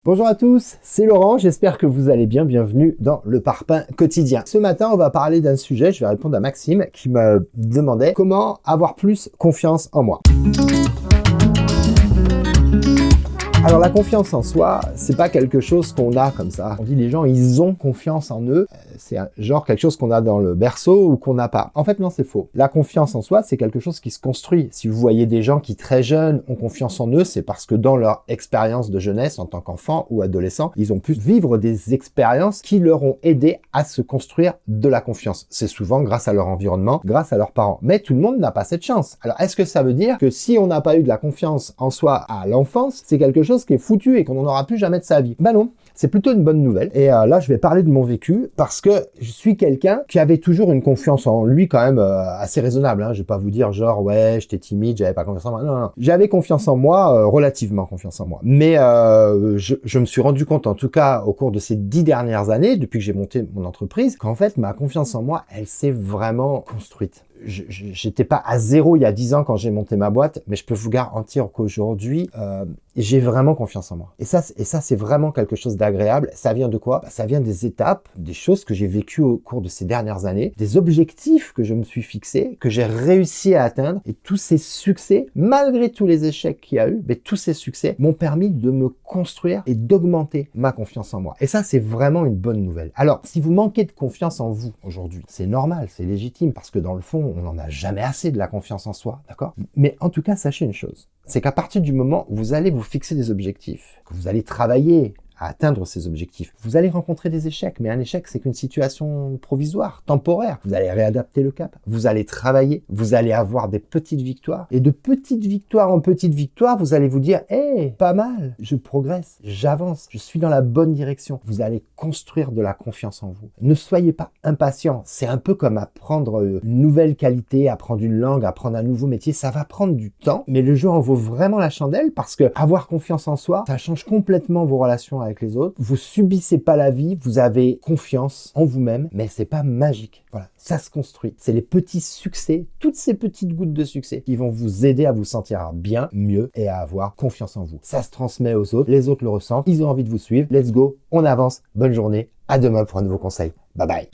Bonjour à tous, c'est Laurent, j'espère que vous allez bien, bienvenue dans le Parpaing quotidien. Ce matin, on va parler d'un sujet, je vais répondre à Maxime qui me demandait comment avoir plus confiance en moi. Alors la confiance en soi, c'est pas quelque chose qu'on a comme ça. On dit les gens, ils ont confiance en eux. C'est genre quelque chose qu'on a dans le berceau ou qu'on n'a pas. En fait, non, c'est faux. La confiance en soi, c'est quelque chose qui se construit. Si vous voyez des gens qui très jeunes ont confiance en eux, c'est parce que dans leur expérience de jeunesse en tant qu'enfant ou adolescent, ils ont pu vivre des expériences qui leur ont aidé à se construire de la confiance. C'est souvent grâce à leur environnement, grâce à leurs parents. Mais tout le monde n'a pas cette chance. Alors, est-ce que ça veut dire que si on n'a pas eu de la confiance en soi à l'enfance, c'est quelque chose qui est foutu et qu'on n'en aura plus jamais de sa vie? Ben non. C'est plutôt une bonne nouvelle. Et là, je vais parler de mon vécu parce que je suis quelqu'un qui avait toujours une confiance en lui quand même assez raisonnable. Je vais pas vous dire genre ouais, j'étais timide, j'avais pas confiance en moi. Non. J'avais confiance en moi, relativement confiance en moi. Mais je me suis rendu compte, en tout cas au cours de ces 10 dernières années, depuis que j'ai monté mon entreprise, qu'en fait ma confiance en moi, elle s'est vraiment construite. J'étais pas à zéro il y a 10 ans quand j'ai monté ma boîte, mais je peux vous garantir qu'aujourd'hui, j'ai vraiment confiance en moi. Et ça, c'est vraiment quelque chose d'agréable. Ça vient de quoi? Ça vient des étapes, des choses que j'ai vécues au cours de ces dernières années, des objectifs que je me suis fixés, que j'ai réussi à atteindre. Et tous ces succès, malgré tous les échecs qu'il y a eu, mais tous ces succès m'ont permis de me construire et d'augmenter ma confiance en moi. Et ça, c'est vraiment une bonne nouvelle. Alors, si vous manquez de confiance en vous aujourd'hui, c'est normal, c'est légitime, parce que dans le fond, on n'en a jamais assez de la confiance en soi, d'accord? Mais en tout cas, sachez une chose, c'est qu'à partir du moment où vous allez vous fixer des objectifs, que vous allez travailler à atteindre ces objectifs, vous allez rencontrer des échecs, mais un échec, c'est qu'une situation provisoire, temporaire. Vous allez réadapter le cap, vous allez travailler, vous allez avoir des petites victoires, et de petite victoire en petite victoire, vous allez vous dire, hey, pas mal, je progresse, j'avance, je suis dans la bonne direction. Vous allez construire de la confiance en vous. Ne soyez pas impatient, c'est un peu comme apprendre une nouvelle qualité, apprendre une langue, apprendre un nouveau métier, ça va prendre du temps, mais le jeu en vaut vraiment la chandelle, parce que avoir confiance en soi, ça change complètement vos relations avec les autres. Vous subissez pas la vie, vous avez confiance en vous-même, mais c'est pas magique. Voilà, ça se construit. C'est les petits succès, toutes ces petites gouttes de succès qui vont vous aider à vous sentir bien, mieux et à avoir confiance en vous. Ça se transmet aux autres, les autres le ressentent, ils ont envie de vous suivre. Let's go, on avance. Bonne journée, à demain pour un nouveau conseil. Bye bye.